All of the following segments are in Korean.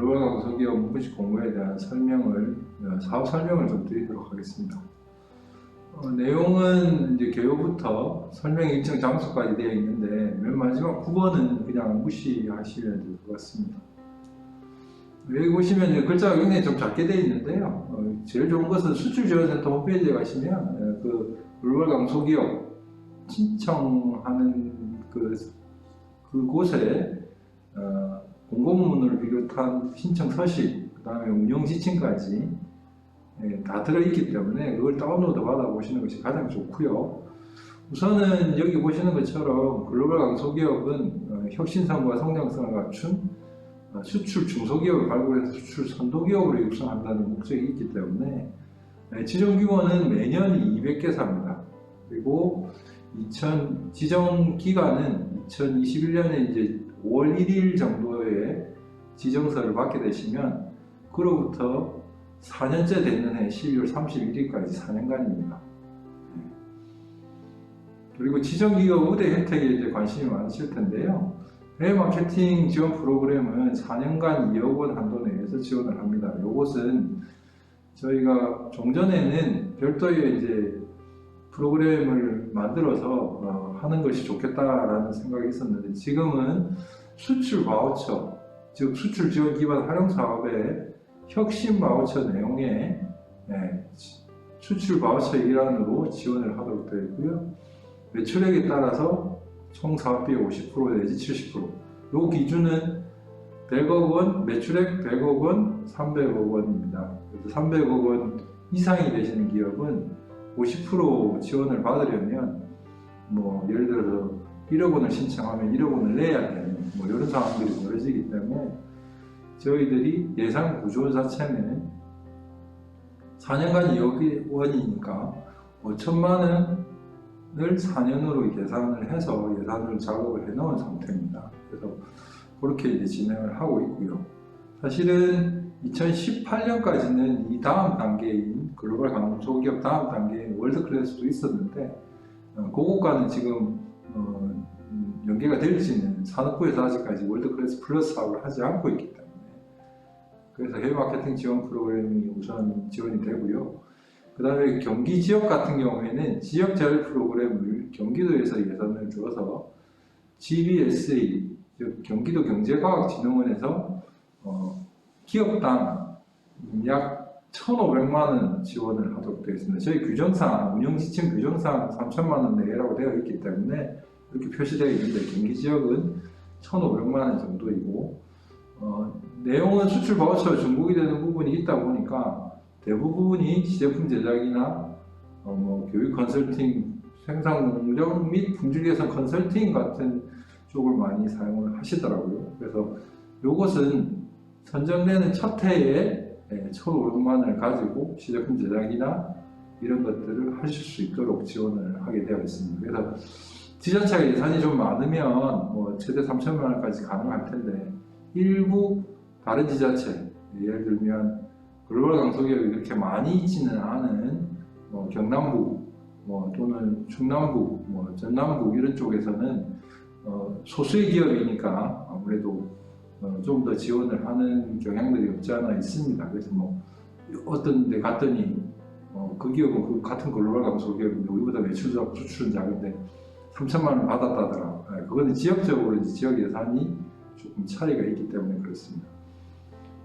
글로벌 강소기업 문부식 공고에 대한 사업 설명을 좀 드리도록 하겠습니다. 내용은 이제 개요부터 설명 일정 장소까지 되어 있는데 맨 마지막 9번은 그냥 무시하시면 될 것 같습니다. 여기 보시면 이제 글자가 굉장히 좀 작게 되어 있는데요. 제일 좋은 것은 수출지원센터 홈페이지에 가시면 그 글로벌 강소기업 신청하는 그곳에 공고문을 비롯한 신청 서식, 그 다음에 운영 지침까지 다 들어있기 때문에 그걸 다운로드 받아 보시는 것이 가장 좋고요. 우선은 여기 보시는 것처럼 글로벌 강소기업은 혁신성과 성장성을 갖춘 수출 중소기업을 발굴해서 수출 선도기업으로 육성한다는 목적이 있기 때문에 지정규모는 매년 200개사입니다. 그리고 지정 기간은 2021년에 이제 5월 1일 정도에 지정서를 받게 되시면 그로부터 4년째 되는 해 12월 31일까지 4년간입니다. 그리고 지정기업 우대 혜택에 이제 관심이 많으실 텐데요. 해외 마케팅 지원 프로그램은 4년간 2억 원 한도 내에서 지원을 합니다. 이것은 저희가 종전에는 별도의 이제 프로그램을 만들어서 하는 것이 좋겠다라는 생각이 있었는데 지금은 수출 바우처, 즉 수출 지원 기반 활용 사업의 혁신 바우처 내용에 수출 바우처 일환으로 지원을 하도록 되어 있고요. 매출액에 따라서 총 사업비의 50% 내지 70%. 이 기준은 100억 원, 매출액 100억 원, 300억 원입니다. 그래서 300억 원 이상이 되시는 기업은 50% 지원을 받으려면 예를 들어서 1억 원을 신청하면 1억 원을 내야 되는 이런 상황들이 벌어지기 때문에 저희들이 예산 구조 자체는 4년간 2억 원이니까 5천만 원을 4년으로 계산을 해서 예산을 작업을 해 놓은 상태입니다. 그래서 그렇게 이제 진행을 하고 있고요. 사실은 2018년까지는 이 다음 단계인 글로벌 강소기업 다음 단계인 월드클래스도 있었는데 그것과는 지금 연계가 될지는 산업부에서 아직까지 월드클래스 플러스 사업을 하지 않고 있기 때문에 그래서 해외 마케팅 지원 프로그램이 우선 지원이 되고요. 그 다음에 경기 지역 같은 경우에는 지역 재활 프로그램을 경기도에서 예산을 주어서 GBSA, 즉 경기도 경제과학진흥원에서 기업당 약 1,500만 원 지원을 하도록 되어 있습니다. 저희 규정상, 운영지침 규정상 3천만 원 내라고 되어 있기 때문에 이렇게 표시되어 있는데 경기 지역은 1,500만 원 정도이고 내용은 수출 바우처 중복이 되는 부분이 있다 보니까 대부분이 시제품 제작이나 교육 컨설팅, 생산 공정 및 품질 개선 컨설팅 같은 쪽을 많이 사용을 하시더라고요. 그래서 이것은 선정되는 첫 해에 1,500만 원을 가지고 시제품 제작이나 이런 것들을 하실 수 있도록 지원을 하게 되어 있습니다. 그래서 지자체가 예산이 좀 많으면 최대 3천만 원까지 가능할 텐데 일부 다른 지자체, 예를 들면 글로벌 강소기업이 그렇게 많이 있지는 않은 경남북 또는 충남북, 전남북 이런 쪽에서는 소수의 기업이니까 아무래도 좀 더 지원을 하는 경향들이 없지 않아 있습니다. 그래서 어떤 데 갔더니 그 기업은 같은 글로벌 강소기업인데 우리보다 매출적 수출은 작은데 3천만 원 받았다더라. 그거는 지역적으로 지역 예산이 조금 차이가 있기 때문에 그렇습니다.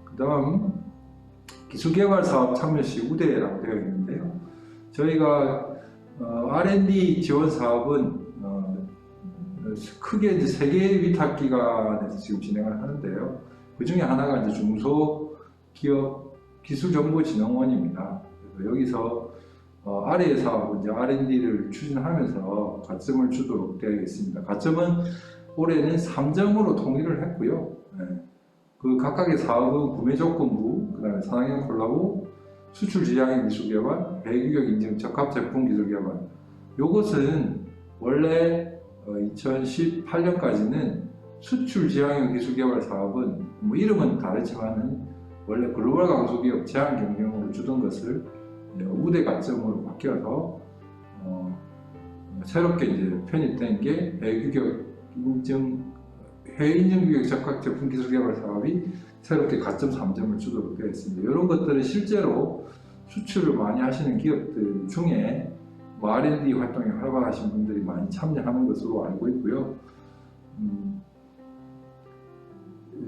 그 다음 기술개발 사업 참여 시 우대라고 되어 있는데요. 저희가 R&D 지원 사업은 크게 이제 3개의 위탁기관에서 지금 진행을 하는데요. 그 중에 하나가 이제 중소기업 기술정보진흥원입니다. 그래서 여기서 아래의 사업은 이제 R&D를 추진하면서 가점을 주도록 되어 있습니다. 가점은 올해는 3점으로 통일을 했고요. 그 각각의 사업은 구매조건부, 그 다음에 산학연 콜라보, 수출지향의 기술개발, 배규격 인증 적합제품 기술개발. 이것은 원래 2018년까지는 수출지향의 기술개발 사업은 이름은 다르지만은 원래 글로벌 강소기업 제한 경영으로 주던 것을 우대 가점으로 바뀌어서 새롭게 이제 편입된 게 배규격 인증 해외 인증규격 적합 제품 기술 개발 사업이 새롭게 가점 3점을 주도록 되어 있습니다. 이런 것들은 실제로 수출을 많이 하시는 기업들 중에 뭐 R&D 활동에 활발하신 분들이 많이 참여하는 것으로 알고 있고요.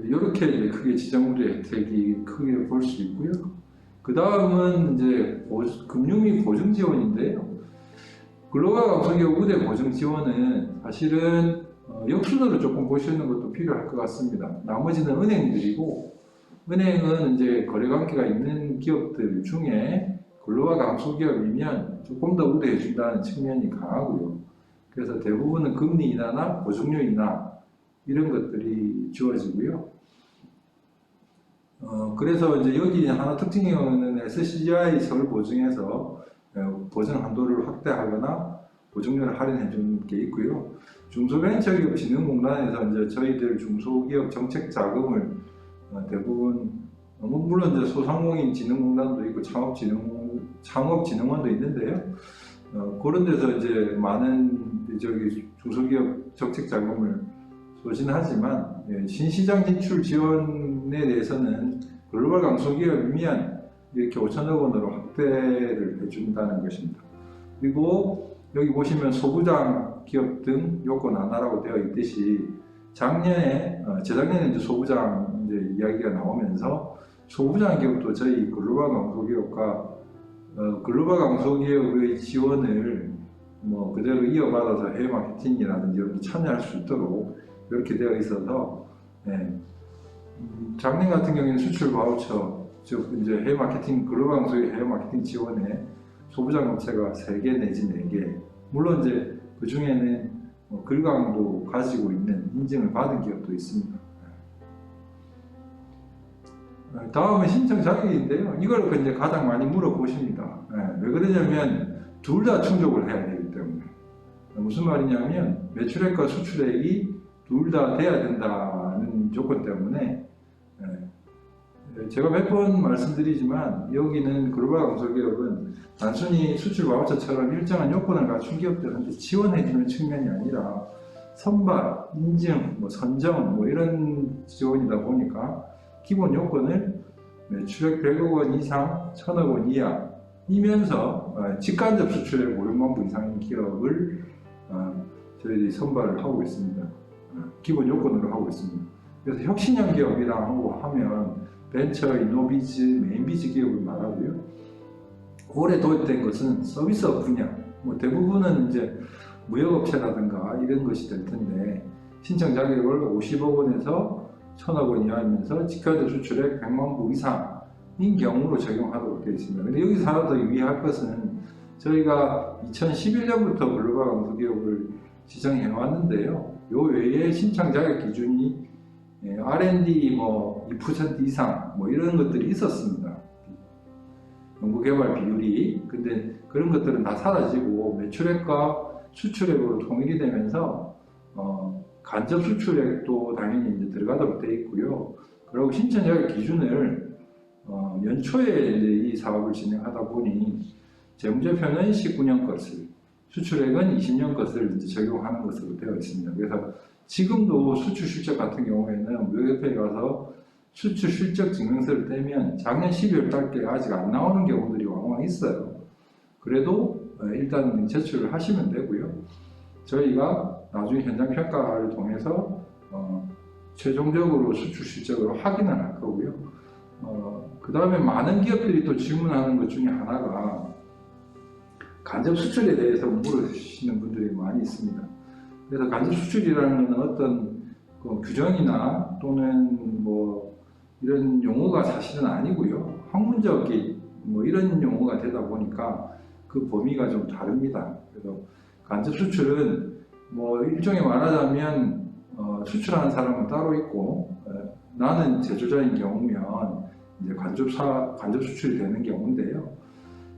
이렇게 이제 크게 지정부의 혜택이 크게 볼 수 있고요. 그 다음은 이제 금융 및 보증 지원인데요. 글로벌 강소기업 우대 보증 지원은 사실은 역순으로 조금 보시는 것도 필요할 것 같습니다. 나머지는 은행들이고, 은행은 이제 거래 관계가 있는 기업들 중에 글로벌 강소기업이면 조금 더 우대해 준다는 측면이 강하고요. 그래서 대부분은 금리 인하나 보증료 인하 이런 것들이 주어지고요. 그래서 이제 여기 하나 특징이 있는 SCGI 서울 보증에서 보증 한도를 확대하거나 보증료를 할인해 주는 게 있고요. 중소벤처기업진흥공단에서 이제 저희들 중소기업 정책 자금을 대부분 물론 이제 소상공인 진흥공단도 있고 창업진흥원도 있는데요. 그런 데서 이제 많은 중소기업 정책 자금을 소진하지만 신시장 진출 지원에 대해서는 글로벌 강소기업이면 이렇게 5천억 원으로 확대를 해준다는 것입니다. 그리고 여기 보시면 소부장 기업 등 요건 완화라고 되어 있듯이 재작년에 이제 소부장 이제 이야기가 나오면서 소부장 기업도 저희 글로벌 강소기업과 글로벌 강소기업의 지원을 뭐 그대로 이어받아서 해외 마케팅이라든지 이런 데 참여할 수 있도록 이렇게 되어 있어서 작년 같은 경우에는 수출 바우처 즉 이제 해외 마케팅 글로벌 강소기업 해외 마케팅 지원에 소부장 업체가 3개 내지 4개 물론 이제 그 중에는 글광도 가지고 있는 인증을 받은 기업도 있습니다. 다음은 신청 자격인데요. 이걸 이제 가장 많이 물어보십니다. 왜 그러냐면 둘 다 충족을 해야 되기 때문에. 무슨 말이냐면 매출액과 수출액이 둘 다 돼야 된다는 조건 때문에 제가 몇 번 말씀드리지만 여기는 글로벌 강소기업은 단순히 수출 바우처처럼 일정한 요건을 갖춘 기업들한테 지원해주는 측면이 아니라 선발, 인증, 선정 이런 지원이다 보니까 기본 요건을 매출액 100억 원 이상, 1000억 원 이하이면서 직간접 수출액 500만 부 이상인 기업을 저희들이 선발을 하고 있습니다. 기본 요건으로 하고 있습니다. 그래서 혁신형 기업이라고 하면 벤처, 이노비즈, 메인비즈 기업을 말하고요. 올해 도입된 것은 서비스업 분야, 대부분은 이제 무역업체라든가 이런 것이 될 텐데 신청 자격을 50억 원에서 1000억 원 이하이면서 직간접 수출액 100만 부 이상인 경우로 적용하도록 되어 있습니다. 근데 여기서 하나 더 유의할 것은 저희가 2011년부터 글로벌 강소기업을 지정해 왔는데요. 요 외에 신청 자격 기준이 R&D 2% 이상 이런 것들이 있었습니다. 연구개발 비율이. 근데 그런 것들은 다 사라지고 매출액과 수출액으로 통일이 되면서 간접 수출액도 당연히 이제 들어가도록 되어 있고요. 그리고 신청 자격 기준을 연초에 이제 이 사업을 진행하다 보니 재무제표는 19년 것을, 수출액은 20년 것을 이제 적용하는 것으로 되어 있습니다. 그래서 지금도 수출 실적 같은 경우에는 무역협회에 가서 수출 실적 증명서를 떼면 작년 12월 달께 아직 안 나오는 경우들이 왕왕 있어요. 그래도 일단 제출을 하시면 되고요. 저희가 나중에 현장 평가를 통해서 최종적으로 수출 실적으로 확인을 할 거고요. 그 다음에 많은 기업들이 또 질문하는 것 중에 하나가 간접 수출에 대해서 물으시는 분들이 많이 있습니다. 그래서 간접 수출이라는 것은 어떤 규정이나 또는 이런 용어가 사실은 아니고요. 학문적인 이런 용어가 되다 보니까 그 범위가 좀 다릅니다. 그래서 간접 수출은 일종의 말하자면 수출하는 사람은 따로 있고 나는 제조자인 경우면 이제 간접 수출이 되는 경우인데요.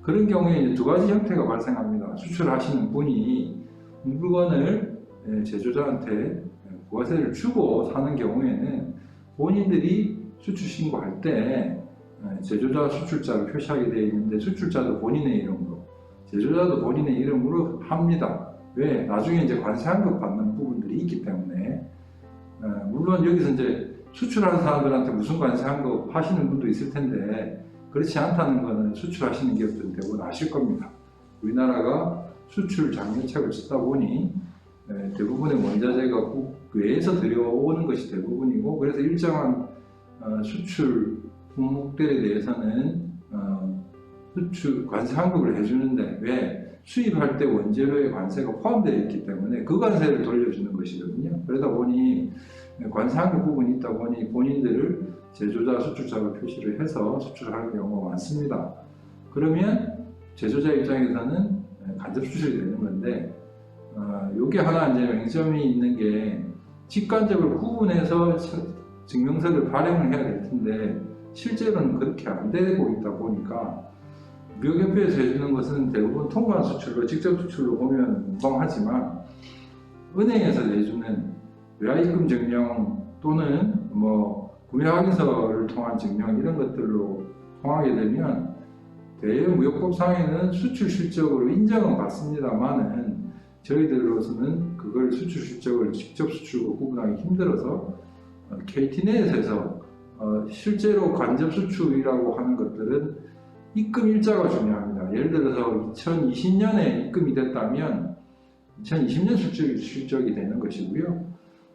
그런 경우에 이제 두 가지 형태가 발생합니다. 수출하시는 분이 물건을 제조자한테 부가세를 주고 사는 경우에는 본인들이 수출 신고할 때 제조자 수출자를 표시하게 되어 있는데 수출자도 본인의 이름으로, 제조자도 본인의 이름으로 합니다. 왜? 나중에 이제 관세 환급 받는 부분들이 있기 때문에 물론 여기서 이제 수출하는 사람들한테 무슨 관세한 거 하시는 분도 있을 텐데 그렇지 않다는 거는 수출하시는 기업들은 대부분 아실 겁니다. 우리나라가 수출 장려책을 쓰다 보니 대부분의 원자재가 국외에서 들여오는 것이 대부분이고, 그래서 일정한 수출 품목들에 대해서는 수출 관세 환급을 해주는데, 왜? 수입할 때 원재료의 관세가 포함되어 있기 때문에 그 관세를 돌려주는 것이거든요. 그러다 보니 관세 환급 부분이 있다 보니 본인들을 제조자, 수출자로 표시를 해서 수출하는 경우가 많습니다. 그러면 제조자 입장에서는 간접 수출이 되는 건데, 요게 하나 이제 맹점이 있는 게, 직관적으로 구분해서 증명서를 발행을 해야 될 텐데 실제로는 그렇게 안 되고 있다 보니까, 무역협회에서 해주는 것은 대부분 통관 수출로, 직접 수출로 보면 무방하지만, 은행에서 내주는 외화입금 증명 또는 뭐 구매 확인서를 통한 증명, 이런 것들로 통하게 되면 대무역법상에는 수출 실적으로 인정은 받습니다만은 저희들로서는 그걸 수출 실적을 직접 수출과 구분하기 힘들어서 KT넷에서 실제로 간접 수출이라고 하는 것들은 입금 일자가 중요합니다. 예를 들어서 2020년에 입금이 됐다면 2020년 실적이 되는 것이고요.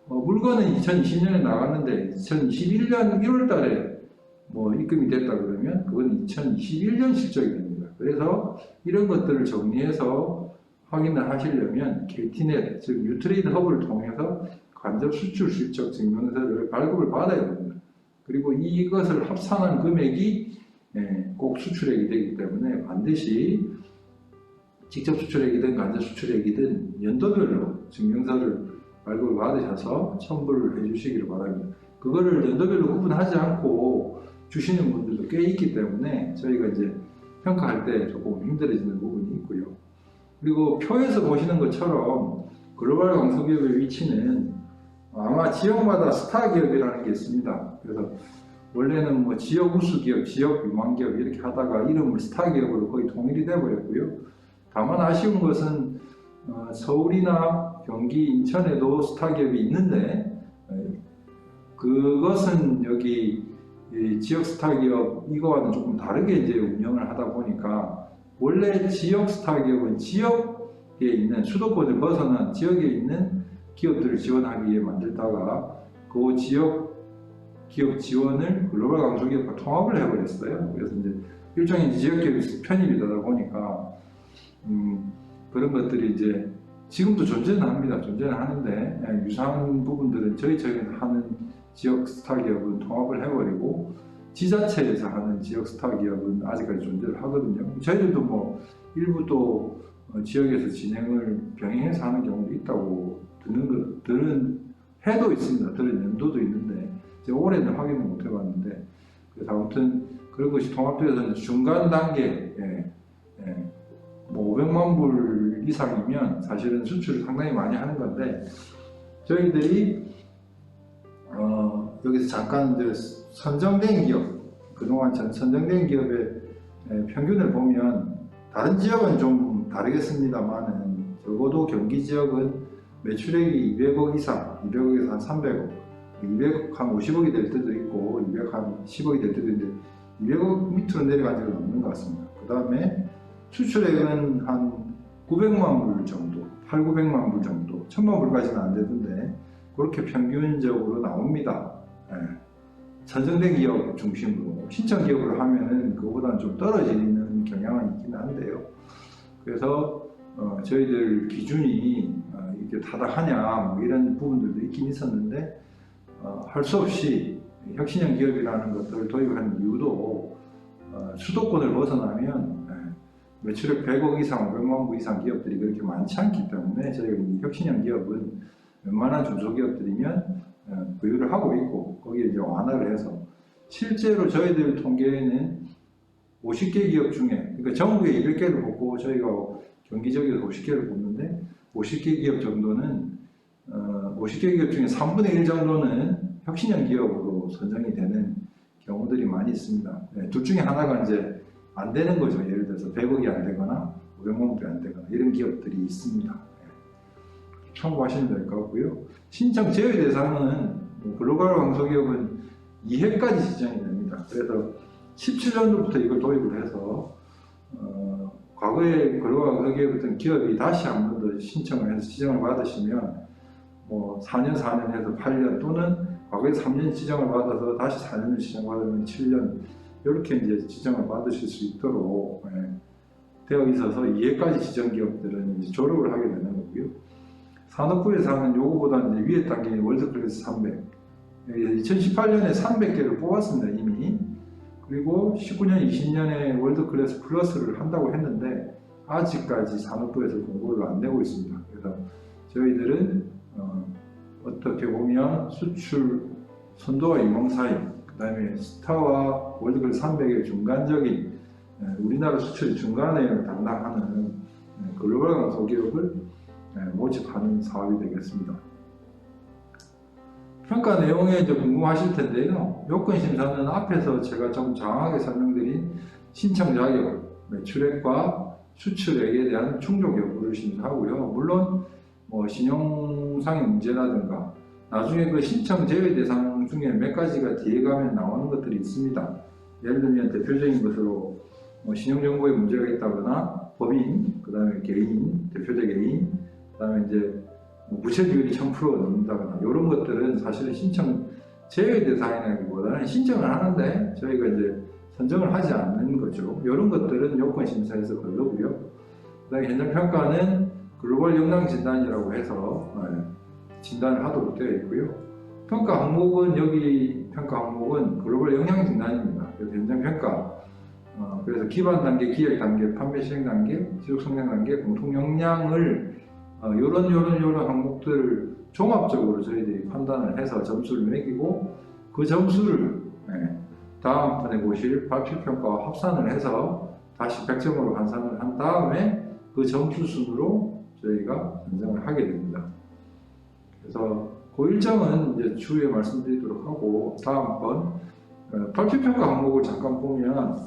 물건은 2020년에 나갔는데 2021년 1월 달에 뭐 입금이 됐다 그러면 그건 2021년 실적이 됩니다. 그래서 이런 것들을 정리해서 확인을 하시려면 KT넷, 즉 유트레이드 허브를 통해서 간접 수출 실적 증명서를 발급을 받아야 됩니다. 그리고 이것을 합산한 금액이 꼭 수출액이 되기 때문에 반드시 직접 수출액이든 간접 수출액이든 연도별로 증명서를 발급을 받으셔서 첨부를 해주시기를 바랍니다. 그거를 연도별로 구분하지 않고 주시는 분들도 꽤 있기 때문에 저희가 이제 평가할 때 조금 힘들어지는 부분이 있고요. 그리고 표에서 보시는 것처럼 글로벌 강소기업의 위치는 아마 지역마다 스타 기업이라는 게 있습니다. 그래서 원래는 뭐 지역 우수 기업, 지역 유망 기업 이렇게 하다가 이름을 스타 기업으로 거의 통일이 되어버렸고요. 다만 아쉬운 것은 서울이나 경기, 인천에도 스타 기업이 있는데, 그것은 여기 지역 스타 기업 이거와는 조금 다르게 이제 운영을 하다 보니까, 원래 지역 스타 기업은 지역에 있는 수도권을 벗어난 지역에 있는 기업들을 지원하기 위해 만들다가 그 지역 기업 지원을 글로벌 강소기업과 통합을 해버렸어요. 그래서 이제 일종의 지역기업이 편입이 되다 보니까 그런 것들이 이제 지금도 존재는 합니다. 존재는 하는데 유사한 부분들은 저희 하는 지역 스타 기업은 통합을 해버리고 지자체에서 하는 지역 스타 기업은 아직까지 존재를 하거든요. 저희들도 뭐 일부 또 지역에서 진행을 병행해서 하는 경우도 있다고 들은 해도 있습니다. 들은 연도도 있는데 제가 올해는 확인을 못 해봤는데, 그래서 아무튼 그런 것이 통합돼서 중간 단계 뭐 500만 불 이상이면 사실은 수출을 상당히 많이 하는 건데, 저희들이 여기서 잠깐 이제 선정된 기업, 그동안 선정된 기업의 평균을 보면 다른 지역은 좀 다르겠습니다만은 적어도 경기 지역은 매출액이 200억 이상, 200억에서 한 300억, 200억 한 50억이 될 때도 있고 200억 한 10억이 될 때도 있는데 200억 밑으로 내려간 적은 없는 것 같습니다. 그 다음에 수출액은 한 900만 불 정도, 8,900만 불 정도, 1,000만 불까지는 안 되던데 그렇게 평균적으로 나옵니다. 선정된 기업 중심으로 신청 기업으로 하면은 그거보다는 좀 떨어지는 경향은 있긴 한데요. 그래서 저희들 기준이 이렇게 타당하냐 뭐 이런 부분들도 있긴 있었는데 할 수 없이 혁신형 기업이라는 것들을 도입하는 이유도 수도권을 벗어나면 매출액 100억 이상, 500만 불 이상 기업들이 그렇게 많지 않기 때문에 저희가 이 혁신형 기업은 웬만한 중소기업들이면 보유를 하고 있고 거기에 이제 완화를 해서 실제로 저희들 통계에는 50개 기업 중에, 그러니까 전국에 200개를 뽑고 저희가 경기 지역에서 50개를 뽑는데 50개 기업 정도는 50개 기업 중에 3분의 1 정도는 혁신형 기업으로 선정이 되는 경우들이 많이 있습니다. 둘 중에 하나가 이제 안 되는 거죠. 예를 들어서 100억이 안 되거나 500만 불이 안 되거나 이런 기업들이 있습니다. 참고하시면 될 것 같고요. 신청 제외 대상은 글로벌 강소기업은 2회까지 지정이 됩니다. 그래서 17년도부터 이걸 도입을 해서 과거에 글로벌 강소기업이었던 기업이 다시 한 번 더 신청을 해서 지정을 받으시면 4년 해서 8년, 또는 과거에 3년 지정을 받아서 다시 4년을 지정받으면 7년, 이렇게 이제 지정을 받으실 수 있도록 되어 있어서 2회까지 지정 기업들은 이제 졸업을 하게 되는 거고요. 산업부에서 하는 요거보다 이제 위에 단계인 월드클래스 300, 2018년에 300개를 뽑았습니다, 이미. 그리고 19년, 20년에 월드클래스 플러스를 한다고 했는데 아직까지 산업부에서 공고를 안 내고 있습니다. 그래서 저희들은 어떻게 보면 수출 선도와 유망 사이, 그 다음에 스타와 월드클래스 300의 중간적인, 우리나라 수출 중간에 담당하는 글로벌 강소기업을 모집하는 사업이 되겠습니다. 평가 내용에 이제 궁금하실 텐데요. 요건 심사는 앞에서 제가 좀 장황하게 설명드린 신청 자격, 매출액과 수출액에 대한 충족 여부를 심사하고요. 물론 신용상의 문제라든가 나중에 그 신청 제외 대상 중에 몇 가지가 뒤에 가면 나오는 것들이 있습니다. 예를 들면 대표적인 것으로 신용정보에 문제가 있다거나 법인, 그 다음에 개인, 대표적 개인, 그 다음에 이제 부채 비율이 1000% 넘는다거나 이런 것들은 사실은 신청 제외 대상이라기보다는 신청을 하는데 저희가 이제 선정을 하지 않는 거죠. 이런 것들은 요건 심사에서 걸르고요. 그 다음에 현장 평가는 글로벌 역량 진단이라고 해서 진단을 하도록 되어 있고요. 평가 항목은 여기 평가 항목은 글로벌 역량 진단입니다. 그래서 현장 평가, 그래서 기반 단계, 기획 단계, 판매 실행 단계, 지속 성장 단계, 공통 역량을 요런 항목들을 종합적으로 저희들이 판단을 해서 점수를 매기고 그 점수를 다음번에 보실 발표평가와 합산을 해서 다시 100점으로 환산을 한 다음에 그 점수 순으로 저희가 선정을 하게 됩니다. 그래서 그 일정은 이제 추후에 말씀드리도록 하고, 다음번 발표평가 항목을 잠깐 보면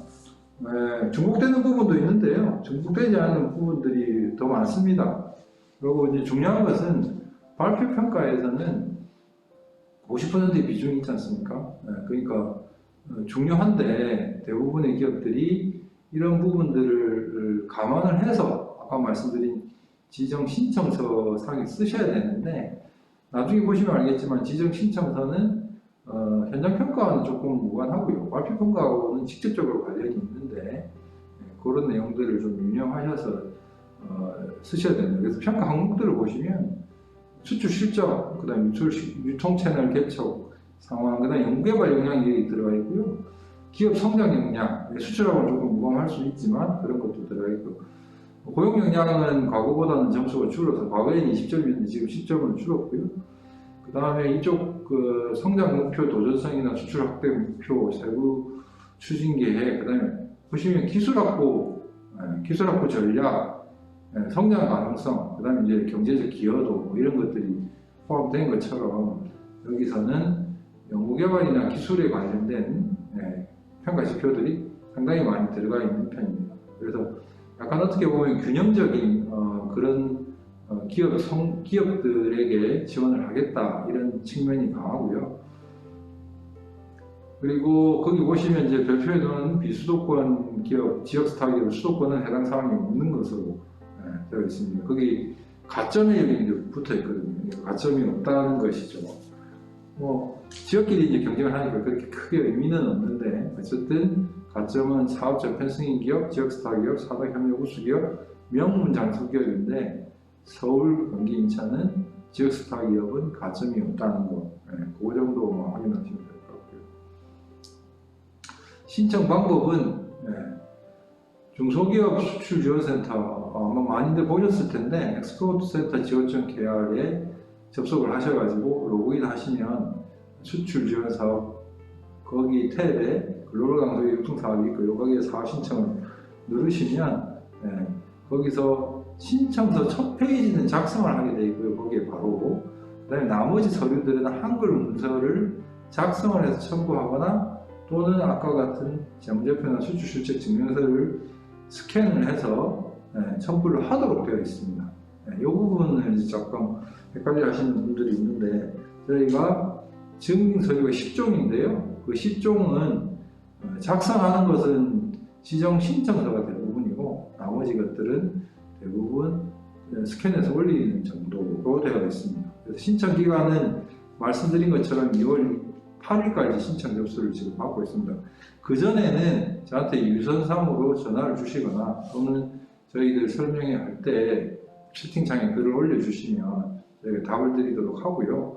중복되는 부분도 있는데요. 중복되지 않는 부분들이 더 많습니다. 그리고 이제 중요한 것은 발표평가에서는 50%의 비중이 있지 않습니까? 그러니까 중요한데 대부분의 기업들이 이런 부분들을 감안을 해서 아까 말씀드린 지정 신청서 상에 쓰셔야 되는데, 나중에 보시면 알겠지만 지정 신청서는 현장 평가와는 조금 무관하고요. 발표 평가하고는 직접적으로 관련이 있는데 그런 내용들을 좀 유념하셔서 쓰셔야 됩니다. 그래서 평가 항목들을 보시면 수출 실적, 그 다음에 유통 채널 개척 상황, 그 다음에 연구개발 역량이 들어가 있고요. 기업 성장 역량, 수출하고는 조금 무관할 수 있지만 그런 것도 들어가 있고, 고용 역량은 과거보다는 점수가 줄어서 과거에는 20점이었는데 지금 10점으로 줄었고요. 그 다음에 이쪽 그 성장 목표 도전성이나 수출 확대 목표 세부 추진 계획, 그 다음에 보시면 기술 확보 전략, 성장 가능성, 그 다음에 이제 경제적 기여도 이런 것들이 포함된 것처럼 여기서는 연구개발이나 기술에 관련된 평가 지표들이 상당히 많이 들어가 있는 편입니다. 그래서 약간 어떻게 보면 균형적인 그런 기업들에게 지원을 하겠다 이런 측면이 강하고요. 그리고 거기 보시면 이제 별표에는 비수도권 기업, 지역스타 기업 수도권은 해당 사항이 없는 것으로 되어 있습니다. 거기 가점이 여기 붙어 있거든요. 가점이 없다는 것이죠. 지역끼리 이제 경쟁을 하니까 그렇게 크게 의미는 없는데, 어쨌든 가점은 사업적 편승인 기업, 지역스타 기업, 사다협력 우수기업, 명문 장수 기업인데 서울, 경기, 인천은 지역스타 기업은 가점이 없다는 거, 그 정도 확인하시면 될 것 같고요. 신청 방법은 중소기업 수출지원센터 아마 많이들 보셨을 텐데 엑스포트 센터 지원청 계열에 접속을 하셔가지고 로그인 하시면 수출 지원 사업 거기 탭에 글로벌 강소 유통 사업이 있고요. 거기에 사업 신청을 누르시면 거기서 신청서 첫 페이지는 작성을 하게 되어 있고요. 거기에 바로 그 다음에 나머지 서류들은 한글 문서를 작성을 해서 첨부하거나 또는 아까 같은 재무제표나 수출 실적 증명서를 스캔을 해서 첨부를 하도록 되어 있습니다. 이 부분을 이제 조금 헷갈려 하시는 분들이 있는데, 저희가 증빙 서류가 10종인데요. 그 10종은 작성하는 것은 지정 신청서가 대부분이고 나머지 것들은 대부분 스캔해서 올리는 정도로 되어 있습니다. 그래서 신청 기간은 말씀드린 것처럼 2월 8일까지 신청 접수를 지금 받고 있습니다. 그전에는 저한테 유선상으로 전화를 주시거나 또는 저희들 설명회 할 때 채팅창에 글을 올려주시면 저희가 답을 드리도록 하고요.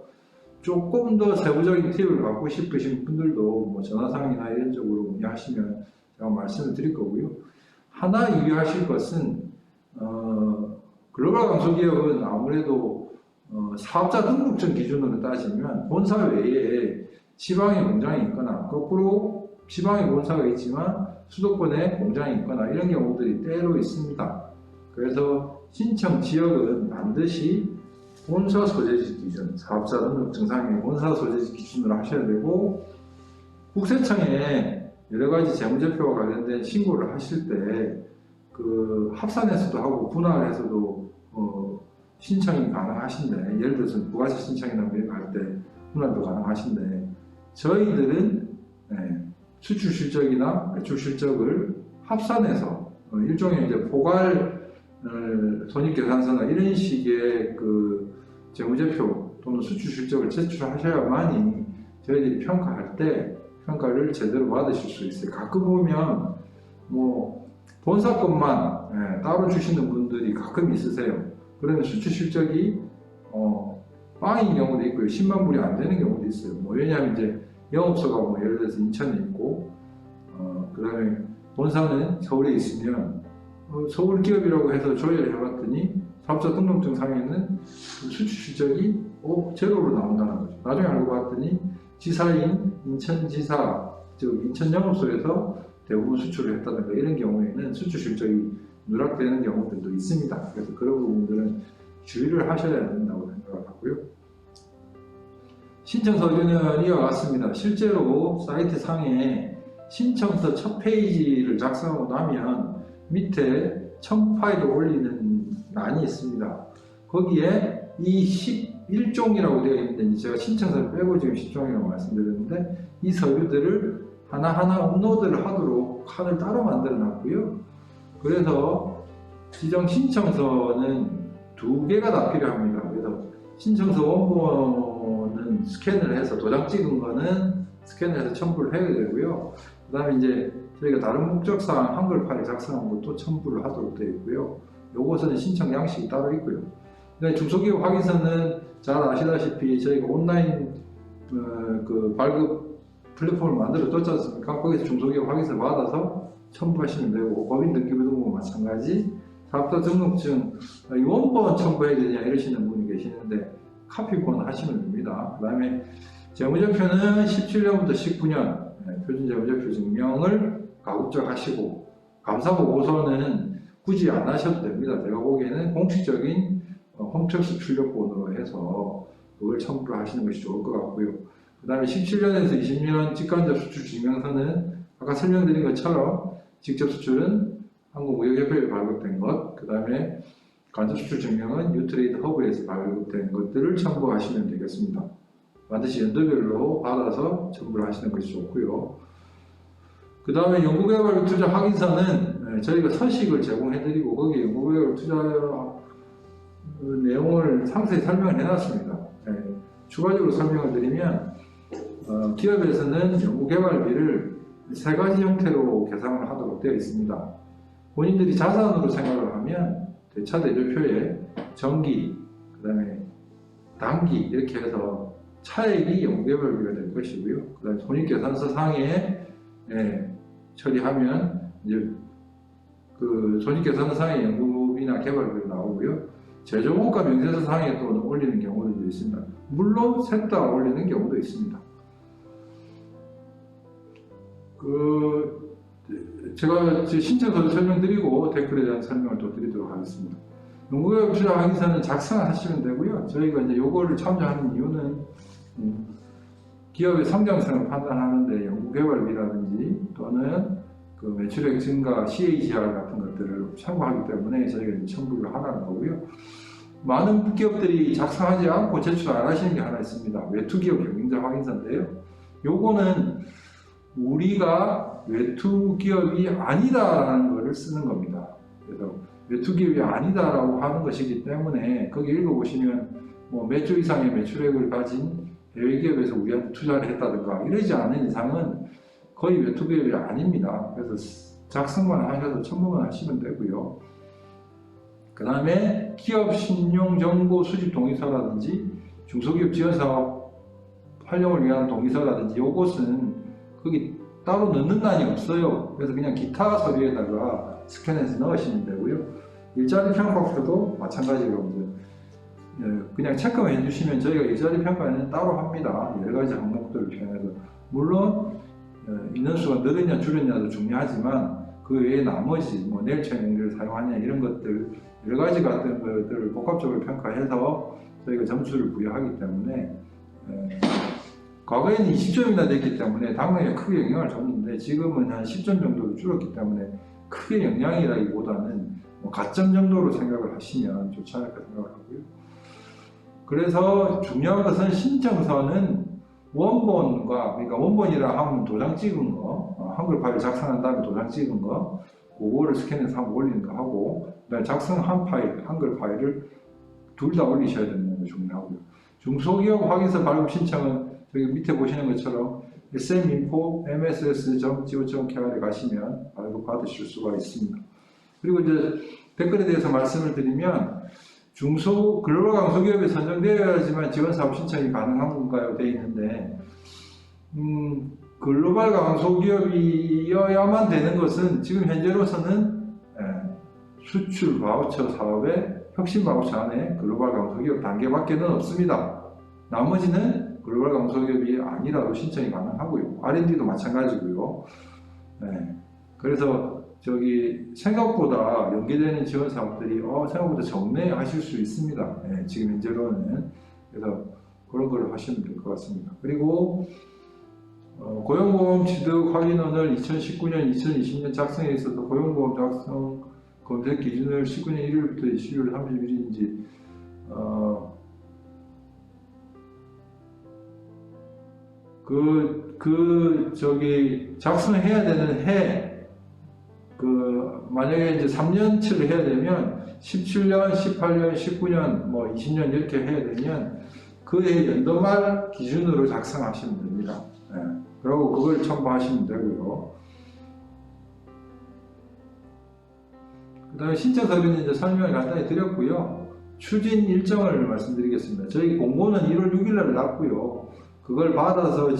조금 더 세부적인 팁을 받고 싶으신 분들도 뭐 전화상이나 이런 쪽으로 문의하시면 제가 말씀을 드릴 거고요. 하나 유의하실 것은 글로벌 강소기업은 아무래도 사업자 등록증 기준으로 따지면 본사 외에 지방에 공장이 있거나 거꾸로 지방에 본사가 있지만 수도권에 공장이 있거나 이런 경우들이 때로 있습니다. 그래서 신청 지역은 반드시 본사 소재지 기준, 사업자 등록증상의 본사 소재지 기준으로 하셔야 되고 국세청에 여러가지 재무제표와 관련된 신고를 하실 때 그 합산해서도 하고 분할해서도 신청이 가능하신데 예를 들어서 부가세 신청이나 할 때 분할도 가능하신데 저희들은 수출 실적이나 매출 실적을 합산해서 일종의 이제 포괄 손익계산서나 이런 식의 그 재무제표 또는 수출 실적을 제출하셔야만이 저희들이 평가할 때 평가를 제대로 받으실 수 있어요. 가끔 보면 뭐 본사 것만 따로 주시는 분들이 가끔 있으세요. 그러면 수출 실적이 빵인 경우도 있고요. 10만 불이 안 되는 경우도 있어요. 뭐 왜냐하면 이제 영업소가 뭐 예를 들어서 인천에 있고 그 다음에 본사는 서울에 있으면 서울 기업이라고 해서 조회를 해봤더니 사업자 등록증 상에는 수출 실적이 제로로 나온다는 거죠. 나중에 알고 봤더니 지사인 인천지사 즉 인천 영업소에서 대부분 수출을 했다든가 이런 경우에는 수출 실적이 누락되는 경우들도 있습니다. 그래서 그런 부분들은 주의를 하셔야 된다고 생각을 하고요. 신청 서류는 이와 같습니다. 실제로 사이트 상에 신청서 첫 페이지를 작성하고 나면 밑에 첨파일을 올리는 란이 있습니다. 거기에 이 11종이라고 되어 있는데 제가 신청서를 빼고 지금 10종이라고 말씀드렸는데 이 서류들을 하나하나 업로드를 하도록 칸을 따로 만들어 놨고요. 그래서 지정 신청서는 2개가 다 필요합니다. 그래서 신청서 원본은 스캔을 해서 도장 찍은 거는 스캔을 해서 첨부를 해야 되고요. 그 다음에 이제 저희가 다른 목적사항 한글 파일 작성한 것도 첨부를 하도록 되어 있고요. 요것은 신청 양식이 따로 있고요. 중소기업 확인서는 잘 아시다시피 저희가 온라인 그 발급 플랫폼을 만들어 뒀지 않습니까? 거기서 중소기업 확인서 받아서 첨부하시면 되고 법인 등기부등본 마찬가지 사업자 등록증 원본 첨부해야 되냐 이러시는 분이 계시는데 카피권 하시면 됩니다. 그 다음에 재무제표는 17년부터 19년 표준재무제표 증명을 가급적 하시고 감사보고서는 굳이 안 하셔도 됩니다. 제가 보기에는 공식적인 홈택스 출력본으로 해서 그걸 첨부를 하시는 것이 좋을 것 같고요. 그 다음에 17년에서 20년 직간접 수출 증명서는 아까 설명드린 것처럼 직접 수출은 한국무역협회에 발급된 것, 그 다음에 간접 수출 증명은 뉴트레이드 허브에서 발급된 것들을 첨부하시면 되겠습니다. 반드시 연도별로 받아서 첨부를 하시는 것이 좋고요. 그 다음에 연구개발 투자 확인서는 저희가 서식을 제공해드리고 거기에 연구개발 투자 내용을 상세히 설명을 해놨습니다. 추가적으로 설명을 드리면 기업에서는 연구개발비를 3가지 형태로 계산을 하도록 되어 있습니다. 본인들이 자산으로 생각을 하면 대차대조표에 정기, 그 다음에 단기 이렇게 해서 차액이 연구개발비가 될 것이고요. 그 다음에 손익계산서 상에 처리하면 이제 그 손익계산서 상에 연구비나 개발비가 나오고요. 제조원가 명세서 상에 또 올리는 경우도 있습니다. 물론 셋 다 올리는 경우도 있습니다. 제가 신청서를 설명드리고 댓글에 대한 설명을 또 드리도록 하겠습니다. 연구개발 투자 확인서는 작성하시면 되고요. 저희가 이제 요거를 참조하는 이유는 기업의 성장성을 판단하는데 연구개발비라든지 또는 그 매출액 증가, CAGR 같은 것들을 참고하기 때문에 저희가 첨부를 하라는 거고요. 많은 기업들이 작성하지 않고 제출 안 하시는 게 하나 있습니다. 외투기업 경영자 확인서인데요. 요거는 우리가 외투기업이 아니다라는 것을 쓰는 겁니다. 그래서 외투기업이 아니다라고 하는 것이기 때문에 거기 읽어보시면 뭐 몇 조 이상의 매출액을 가진 해외기업에서 우리한테 투자를 했다든가 이러지 않은 이상은 거의 외투기업이 아닙니다. 그래서 작성만 하셔서 첨부만 하시면 되고요. 그 다음에 기업 신용정보 수집 동의서라든지 중소기업 지원사업 활용을 위한 동의서라든지 요것은 거기 따로 넣는欄이 없어요. 그래서 그냥 기타 서류에다가 스캔해서 넣으시면 되고요. 일자리 평가표도 마찬가지로 그냥 체크만 해주시면 저희가 일자리 평가는 따로 합니다. 여러 가지 항목들을 표현해서. 물론 인원수가 늘었냐 줄었냐도 중요하지만 그 외에 나머지 뭐 내일 채용을 사용하냐 이런 것들 여러 가지 같은 것들을 복합적으로 평가해서 저희가 점수를 부여하기 때문에 과거에는 20점이나 됐기 때문에 당연히 크게 영향을 줬는데 지금은 한 10점 정도로 줄었기 때문에 크게 영향이라기보다는 뭐 가점 정도로 생각을 하시면 좋지 않을까 생각을 하고요. 그래서 중요한 것은 신청서는 원본과, 그러니까 원본이라 하면 도장 찍은 거, 한글 파일 작성한 다음에 도장 찍은 거, 그거를 스캔해서 한번 올리는 거 하고, 그다음에 작성한 파일, 한글 파일을 둘 다 올리셔야 되는 게 중요하고요. 중소기업 확인서 발급 신청은 여기 밑에 보시는 것처럼 sminfo mss.go.kr에 가시면 발급 받으실 수가 있습니다. 그리고 이제 댓글에 대해서 말씀을 드리면 글로벌 강소기업에 선정되어야지만 지원사업 신청이 가능한 건가요? 되어 있는데 글로벌 강소기업이어야만 되는 것은 지금 현재로서는 수출 바우처 사업의 혁신 바우처 안에 글로벌 강소기업 단계밖에는 없습니다. 나머지는 글로벌 강소기업이 아니라도 신청이 가능하고요. R&D도 마찬가지고요. 그래서 생각보다 연계되는 지원 사업들이 생각보다 적네 하실 수 있습니다. 지금 현재로는. 그래서 그런 걸 하시면 될 것 같습니다. 그리고 고용보험 취득 확인원을 2019년, 2020년 작성에 있어서 고용보험 작성 검색 기준을 19년 1일부터 12월 31일인지 작성해야 되는 해 만약에 이제 3년치를 해야 되면 17년, 18년, 19년, 뭐 20년 이렇게 해야 되면 그 해 연도말 기준으로 작성하시면 됩니다. 그리고 그걸 첨부하시면 되고요. 그 다음에 신청 서류는 이제 설명을 간단히 드렸고요. 추진 일정을 말씀드리겠습니다. 저희 공고는 1월 6일 날 났고요. 그걸 받아서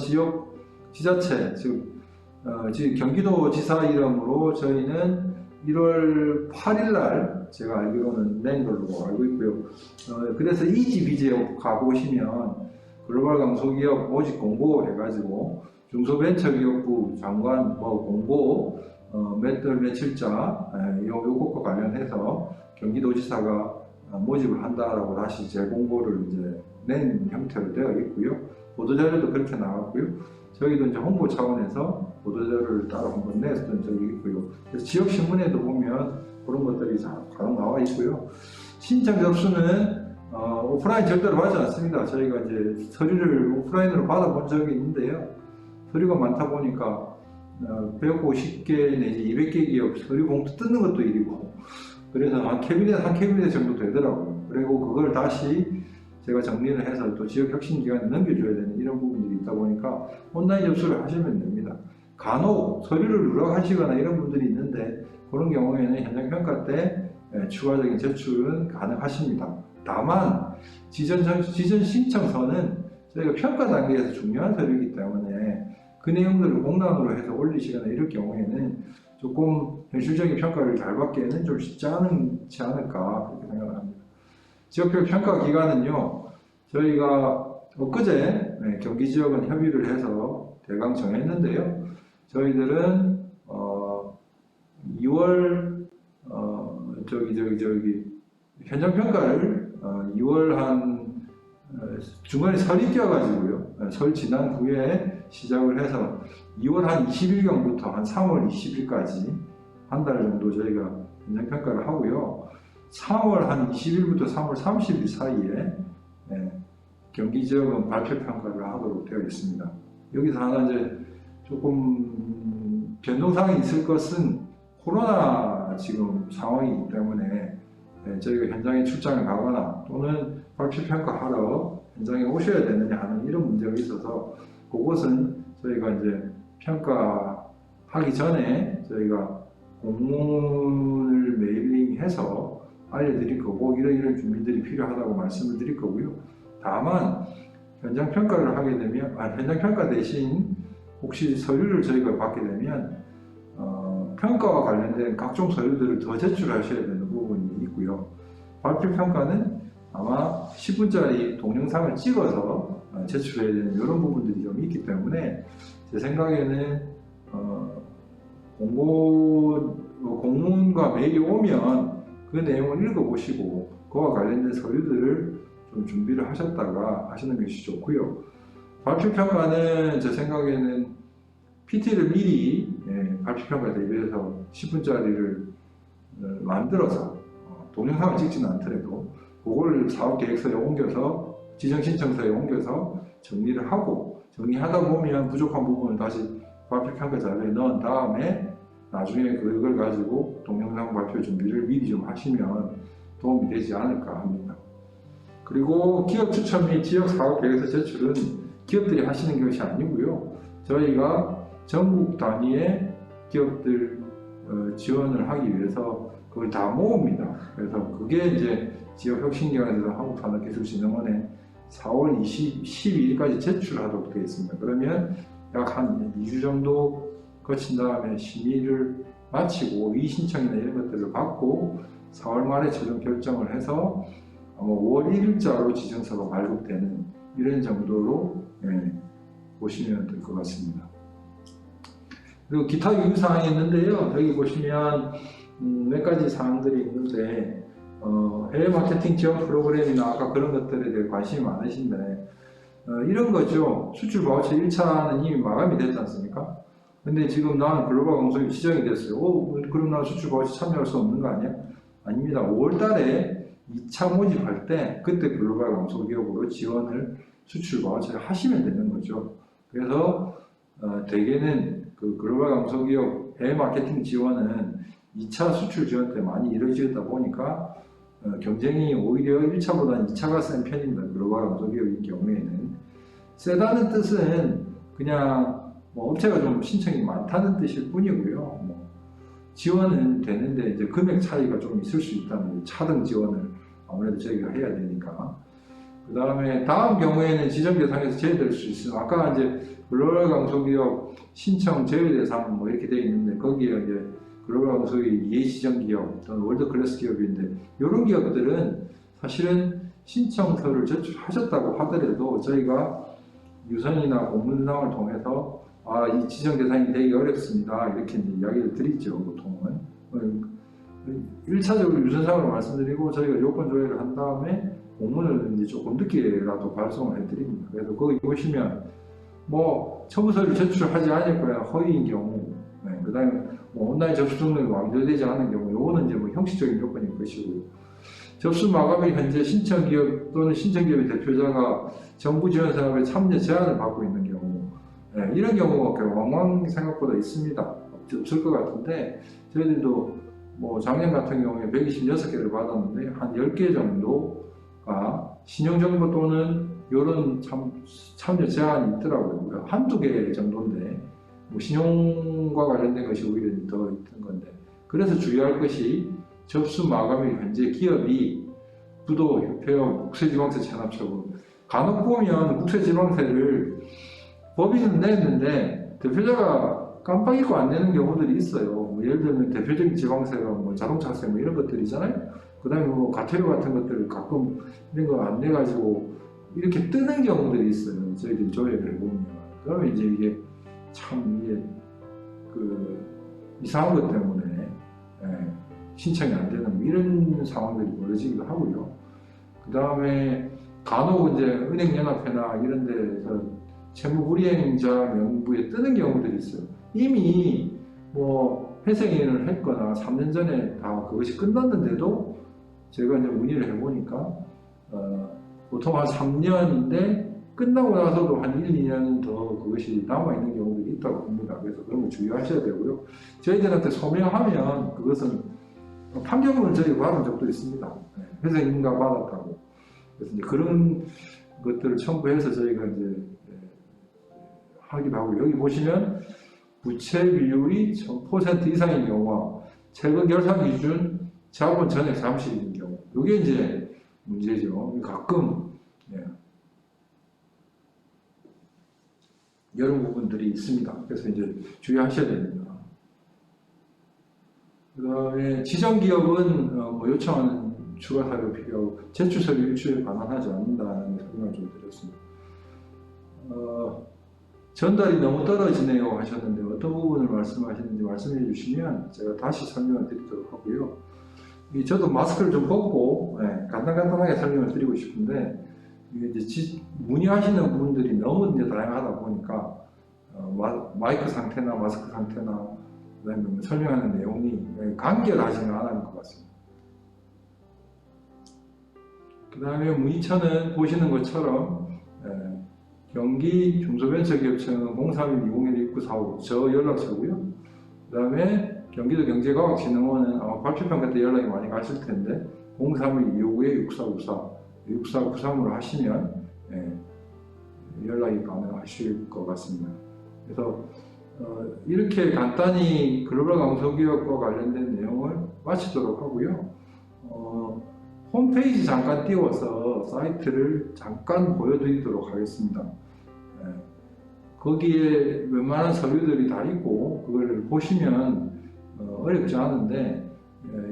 지자체, 지금 경기도지사 이름으로 저희는 1월 8일 날 제가 알기로는 낸 걸로 알고 있고요. 그래서 이지비제 가보시면 글로벌 강소기업 모집 공고 해가지고 중소벤처기업부 장관 공고 몇 달 며칠자 요것과 관련해서 경기도지사가 모집을 한다라고 다시 재공고를 이제 낸 형태로 되어 있고요. 보도자료도 그렇게 나왔고요. 저희도 이제 홍보 차원에서 보도자료를 따로 한번 냈던 적이 있고요. 그래서 지역신문에도 보면 그런 것들이 간혹 나와 있고요. 신청 접수는 오프라인 절대로 하지 않습니다. 저희가 이제 서류를 오프라인으로 받아본 적이 있는데요. 서류가 많다 보니까 150개 내지 200개 기업 서류 봉투 뜯는 것도 일이고, 그래서 한 캐비넷 정도 되더라고요. 그리고 그걸 다시 제가 정리를 해서 또 지역혁신기관에 넘겨줘야 되는 이런 부분들이 있다 보니까 온라인 접수를 하시면 됩니다. 간혹 서류를 누락하시거나 이런 분들이 있는데 그런 경우에는 현장평가 때 추가적인 제출은 가능하십니다. 다만 지전 신청서는 저희가 평가 단계에서 중요한 서류이기 때문에 그 내용들을 공란으로 해서 올리시거나 이럴 경우에는 조금 현실적인 평가를 잘 받기에는 좀 쉽지 않지 않을까 그렇게 생각을 합니다. 지역별 평가 기간은요, 저희가 엊그제 경기 지역은 협의를 해서 대강 정했는데요. 저희들은 2월 현장 평가를 2월 한 중간에 설이 껴가지고요. 설 지난 후에 시작을 해서 2월 한 20일경부터 한 3월 20일까지 한 달 정도 저희가 현장 평가를 하고요. 3월 한 20일부터 3월 30일 사이에 경기지역은 발표평가를 하도록 되어 있습니다. 여기서 하나 이제 조금 변동사항이 있을 것은 코로나 지금 상황이기 때문에 저희가 현장에 출장을 가거나 또는 발표평가하러 현장에 오셔야 되느냐 하는 이런 문제가 있어서 그것은 저희가 이제 평가하기 전에 저희가 공문을 메일링해서 알려드릴 거고 이런 준비들이 필요하다고 말씀을 드릴 거고요. 다만 현장 평가를 하게 되면 현장 평가 대신 혹시 서류를 저희가 받게 되면 평가와 관련된 각종 서류들을 더 제출하셔야 되는 부분이 있고요. 발표 평가는 아마 10분짜리 동영상을 찍어서 제출해야 되는 이런 부분들이 좀 있기 때문에 제 생각에는 공문과 메일이 오면 그 내용을 읽어보시고 그와 관련된 서류들을 좀 준비를 하셨다가 하시는 것이 좋고요. 발표평가는 제 생각에는 PT를 미리 발표평가 대비해서 10분짜리를 만들어서 동영상을 찍지는 않더라도 그걸 사업계획서에 옮겨서 지정신청서에 옮겨서 정리를 하고 정리하다 보면 부족한 부분을 다시 발표평가 자료에 넣은 다음에 나중에 그걸 가지고 동영상 발표 준비를 미리 좀 하시면 도움이 되지 않을까 합니다. 그리고 기업 추천 및 지역 사업 계획서 제출은 기업들이 하시는 것이 아니고요. 저희가 전국 단위의 기업들 지원을 하기 위해서 그걸 다 모읍니다. 그래서 그게 이제 지역혁신기관에서 한국산업기술진흥원에 4월 12일까지 제출하도록 되어 있습니다. 그러면 약 한 2주 정도 거친 다음에 심의를 마치고 이의신청이나 이런 것들을 받고 4월 말에 최종 결정을 해서 아마 5월 1일자로 지정서가 발급되는 이런 정도로 보시면 될 것 같습니다. 그리고 기타 유의사항이 있는데요. 여기 보시면 몇 가지 사항들이 있는데 해외 마케팅 지원 프로그램이나 아까 그런 것들에 대해 관심이 많으신데 이런 거죠. 수출 바우처 1차는 이미 마감이 됐지 않습니까? 근데 지금 나는 글로벌 강소기업 지정이 됐어요. 그럼 나 수출 바우처 참여할 수 없는 거 아니야? 아닙니다. 5월 달에 2차 모집할 때 그때 글로벌 강소기업으로 지원을 수출 바우처를 하시면 되는 거죠. 그래서 대개는 그 글로벌 강소기업 해외 마케팅 지원은 2차 수출 지원 때 많이 이루어지다 보니까 경쟁이 오히려 1차보다는 2차가 센 편입니다. 글로벌 강소기업의 경우에는. 세다는 뜻은 그냥 업체가 좀 신청이 많다는 뜻일 뿐이고요. 지원은 되는데 이제 금액 차이가 좀 있을 수 있다는 거예요. 차등 지원을 아무래도 저희가 해야 되니까. 그 다음에 다음 경우에는 지정 대상에서 제외될 수 있어요. 아까 이제 글로벌 강소기업 신청 제외 대상 이렇게 되어 있는데 거기에 이제 글로벌 강소기업 이해지정 기업 또는 월드클래스 기업인데 이런 기업들은 사실은 신청서를 제출하셨다고 하더라도 저희가 유선이나 공문상을 통해서 이 지정 대상이 되기 어렵습니다. 이렇게 이제 이야기를 드리죠, 보통은. 1차적으로 유선상으로 말씀드리고 저희가 요건 조회를 한 다음에 공문을 이제 조금 늦게라도 발송을 해드립니다. 그래서 거기 보시면 첨부서를 제출하지 않을 거야 허위인 경우, 그 다음에 온라인 접수 등록이 완료되지 않은 경우, 요거는 이제 형식적인 요건일 것이고요. 접수 마감일 현재 신청기업 또는 신청기업의 대표자가 정부 지원 사업에 참여 제한을 받고 있는 경우, 이런 경우가 왕왕 생각보다 있습니다. 없을 것 같은데 저희들도 작년 같은 경우에 126개를 받았는데 한 10개 정도가 신용정보 또는 이런 참여 제한이 있더라고요. 한두 개 정도인데 신용과 관련된 것이 오히려 더 있던 건데, 그래서 주의할 것이 접수 마감일 현재 기업이 부도, 협회원, 국세지방세 체납처분. 간혹 보면 국세지방세를 법인은 냈는데 대표자가 깜빡 잊고 안 내는 경우들이 있어요. 예를 들면 대표적인 지방세가 자동차세 이런 것들이잖아요. 그 다음에 과태료 같은 것들을 가끔 이런 거 안 내가지고 이렇게 뜨는 경우들이 있어요. 저희들이 조회를 해보면. 그러면 이제 이게 참 이게 이상한 것 때문에 신청이 안 되는 이런 상황들이 벌어지기도 하고요. 그 다음에 간혹 이제 은행연합회나 이런 데서 채무불이행자 명부에 뜨는 경우들이 있어요. 이미 회생을 했거나 3년 전에 다 그것이 끝났는데도 제가 이제 문의를 해보니까 보통 한 3년인데 끝나고 나서도 한 1, 2년 더 그것이 남아있는 경우도 있다고 봅니다. 그래서 그런 거 주의하셔야 되고요. 저희들한테 소명하면 그것은 판결문을 저희가 받은 적도 있습니다. 회사 임가 받았다고. 그래서 이제 그런 것들을 첨부해서 저희가 이제 하기도 하고, 여기 보시면 부채 비율이 1000% 이상인 경우와 최근 결산 기준 자본 전액 잠식인 경우, 이게 이제 문제죠. 가끔 이런 부분들이 있습니다. 그래서 이제 주의하셔야 됩니다. 그 다음에 지정기업은 요청하는 추가 사료 필요하고 제출 서류 일주일 반환하지 않는다는 설명을 좀 드렸습니다. 전달이 너무 떨어지네요 하셨는데 어떤 부분을 말씀하시는지 말씀해 주시면 제가 다시 설명을 드리도록 하고요. 저도 마스크를 좀 벗고 간단하게 설명을 드리고 싶은데, 이제 문의하시는 분들이 너무 이제 다양하다 보니까 마이크 상태나 마스크 상태나 그다음에 설명하는 내용이 간결하지는 않은 것 같습니다. 그 다음에 문의처는 보시는 것처럼 경기 중소벤처기업청은 031-201-6945 저 연락처고요. 그 다음에 경기도 경제과학진흥원은 아마 발표평가 때 연락이 많이 가실 텐데 031-259-6494 6493으로 하시면 연락이 가능하실 것 같습니다. 그래서 이렇게 간단히 글로벌 강소기업과 관련된 내용을 마치도록 하고요. 홈페이지 잠깐 띄워서 사이트를 잠깐 보여드리도록 하겠습니다. 거기에 웬만한 서류들이 다 있고 그걸 보시면 어렵지 않은데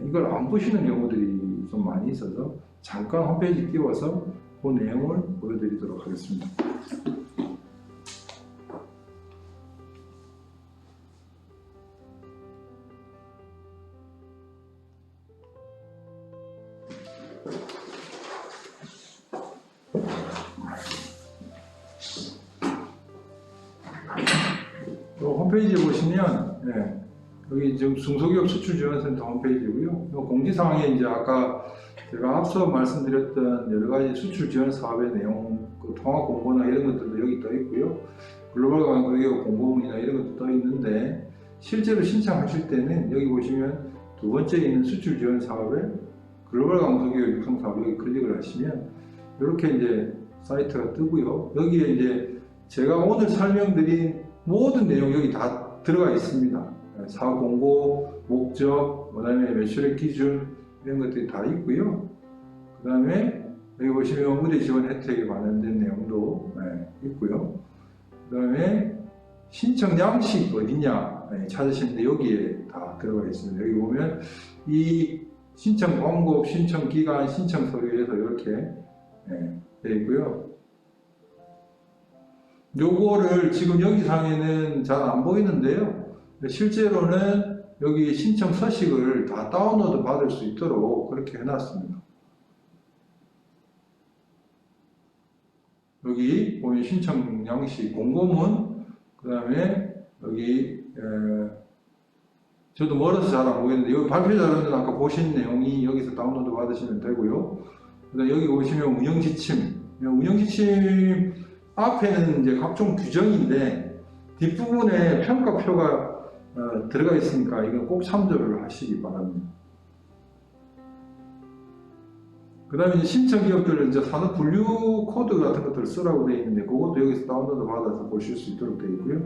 이걸 안 보시는 경우들이 좀 많이 있어서 잠깐 홈페이지 띄워서 그 내용을 보여드리도록 하겠습니다. 홈페이지에 보시면 여기 지금 중소기업 수출지원센터 홈페이지고요. 공지사항에 이제 아까 제가 앞서 말씀드렸던 여러 가지 수출 지원 사업의 내용, 통합 공고나 이런 것들도 여기 떠 있고요. 글로벌 강소기업 공고문이나 이런 것도 떠 있는데, 실제로 신청하실 때는 여기 보시면 두 번째 있는 수출 지원 사업에 글로벌 강소기업 육성 사업 여기 클릭을 하시면 이렇게 이제 사이트가 뜨고요. 여기에 이제 제가 오늘 설명드린 모든 내용 여기 다 들어가 있습니다. 사업 공고, 목적, 그 다음에 매출액 기준 이런 것들이 다 있고요. 그 다음에 여기 보시면 의대 지원 혜택에 관련된 내용도 있고요. 그 다음에 신청 양식 어디냐 찾으시는데 여기에 다 들어가 있습니다. 여기 보면 이 신청 방법, 신청 기간, 신청 서류에서 이렇게 되어 있고요. 요거를 지금 여기 상에는 잘 안 보이는데요. 실제로는 여기 신청 서식을 다 다운로드 받을 수 있도록 그렇게 해놨습니다. 여기 보면 신청 양식, 공고문, 그 다음에 여기 저도 멀어서 잘 안 보이는데 여기 발표 자료는 아까 보신 내용이 여기서 다운로드 받으시면 되고요. 그다음 여기 보시면 운영지침, 운영지침 앞에는 이제 각종 규정인데 뒷부분에 평가표가 들어가 있으니까 이건 꼭 참조를 하시기 바랍니다. 그 다음에 신청 기업들은 이제 산업 분류 코드 같은 것들을 쓰라고 되어 있는데 그것도 여기서 다운로드 받아서 보실 수 있도록 되어 있고요.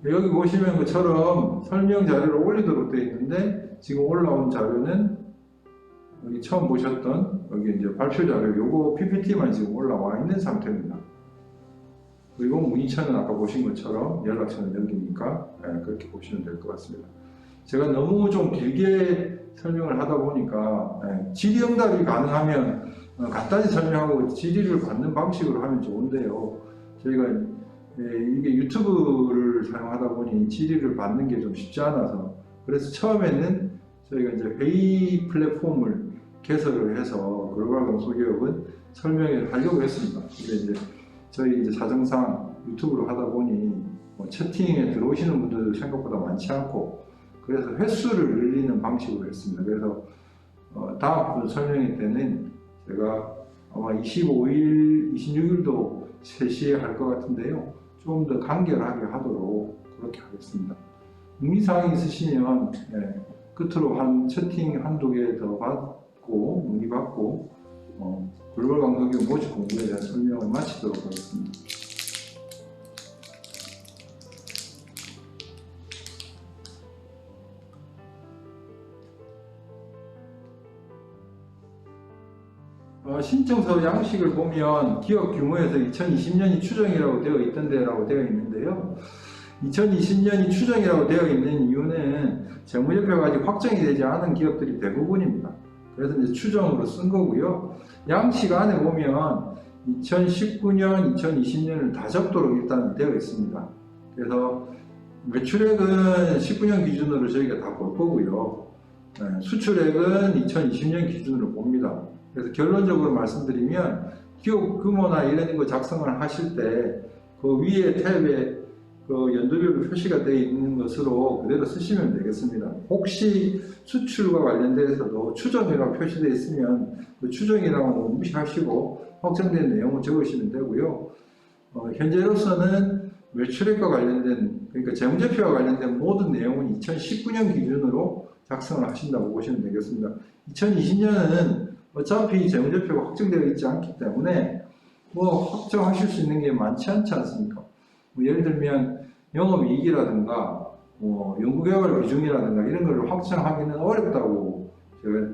여기 보시면 것처럼 설명 자료를 올리도록 되어 있는데 지금 올라온 자료는 여기 처음 보셨던 여기 이제 발표 자료 요거 PPT만 지금 올라와 있는 상태입니다. 그리고 문의처는 아까 보신 것처럼 연락처는 여기니까 그렇게 보시면 될 것 같습니다. 제가 너무 좀 길게 설명을 하다 보니까 질의응답이 가능하면 간단히 설명하고 질의를 받는 방식으로 하면 좋은데요. 저희가 이게 유튜브를 사용하다 보니 질의를 받는 게 좀 쉽지 않아서 그래서 처음에는 저희가 이제 회의 플랫폼을 개설을 해서 글로벌 강소기업은 설명을 하려고 했습니다. 근데 이제 저희 이제 사정상 유튜브로 하다 보니 채팅에 들어오시는 분들 생각보다 많지 않고 그래서 횟수를 늘리는 방식으로 했습니다. 그래서 다음 설명회 때는 제가 아마 25일, 26일도 3시에 할 것 같은데요. 좀 더 간결하게 하도록 그렇게 하겠습니다. 문의사항이 있으시면 끝으로 채팅 한두 개 더 받고 문의받고 글로벌 강도기업 모집 공부에 대한 설명을 마치도록 하겠습니다. 신청서 양식을 보면 기업 규모에서 2020년이 추정이라고 되어 있던데라고 되어 있는데요. 2020년이 추정이라고 되어 있는 이유는 재무제표가 아직 확정이 되지 않은 기업들이 대부분입니다. 그래서 이제 추정으로 쓴 거고요. 양식 안에 보면 2019년, 2020년을 다 적도록 일단 되어 있습니다. 그래서 매출액은 19년 기준으로 저희가 다 볼 거고요. 수출액은 2020년 기준으로 봅니다. 그래서 결론적으로 말씀드리면 기업 규모나 이런 거 작성을 하실 때 그 위에 탭에 그 연도별로 표시가 되어 있는 것으로 그대로 쓰시면 되겠습니다. 혹시 수출과 관련돼서도 추정이라고 표시되어 있으면 그 추정이라고 무시하시고 확정된 내용을 적으시면 되고요. 현재로서는 매출액과 관련된, 그러니까 재무제표와 관련된 모든 내용은 2019년 기준으로 작성을 하신다고 보시면 되겠습니다. 2020년은 어차피 재무제표가 확정되어 있지 않기 때문에 확정하실 수 있는 게 많지 않지 않습니까? 예를 들면 영업이익이라든가 연구개발 비중이라든가 이런 걸 확정하기는 어렵다고, 제가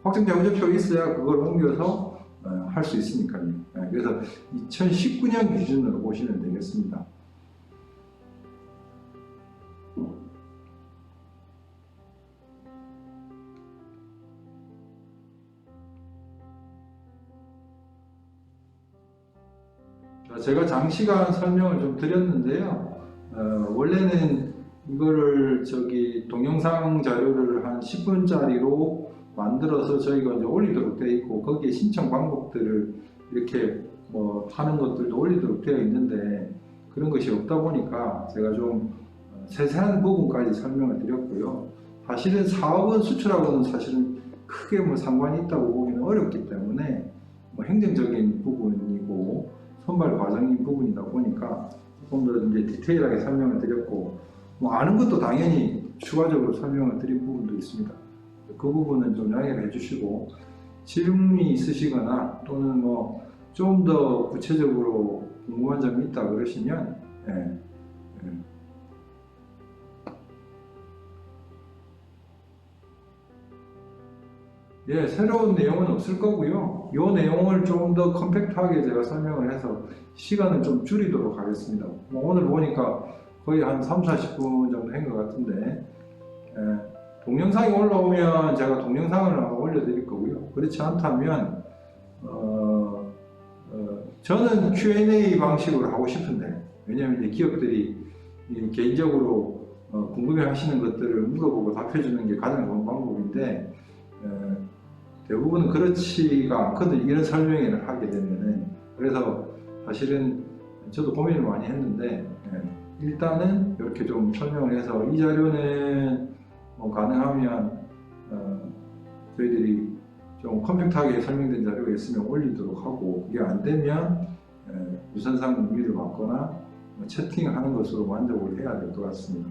확정 재무제표가 있어야 그걸 옮겨서 할 수 있으니까요. 그래서 2019년 기준으로 보시면 되겠습니다. 제가 장시간 설명을 좀 드렸는데요. 원래는 이거를 동영상 자료를 한 10분짜리로 만들어서 저희가 이제 올리도록 되어 있고, 거기에 신청 방법들을 이렇게 하는 것들도 올리도록 되어 있는데, 그런 것이 없다 보니까 제가 좀 세세한 부분까지 설명을 드렸고요. 사실은 사업은 수출하고는 사실은 크게 상관이 있다고 보기는 어렵기 때문에 행정적인 부분이고 선발 과정인 부분이다 보니까 조금 더 이제 디테일하게 설명을 드렸고, 아는 것도 당연히 추가적으로 설명을 드린 부분도 있습니다. 그 부분은 좀 양해를 해주시고, 질문이 있으시거나 또는 좀 더 구체적으로 궁금한 점이 있다 그러시면 새로운 내용은 없을 거고요. 이 내용을 좀 더 컴팩트하게 제가 설명을 해서 시간을 좀 줄이도록 하겠습니다. 오늘 보니까 거의 한 30-40분 정도 한 것 같은데, 동영상이 올라오면 제가 동영상을 아마 올려드릴 거고요. 그렇지 않다면 저는 Q&A 방식으로 하고 싶은데, 왜냐하면 이제 기업들이 개인적으로 궁금해 하시는 것들을 물어보고 답해주는 게 가장 좋은 방법인데, 대부분은 그렇지가 않거든요. 이런 설명회를 하게 되면은. 그래서 사실은 저도 고민을 많이 했는데, 일단은 이렇게 좀 설명을 해서 이 자료는 가능하면 저희들이 좀 컴팩트하게 설명된 자료가 있으면 올리도록 하고, 그게 안 되면 유선상 문의를 받거나 채팅하는 것으로 만족을 해야 될 것 같습니다.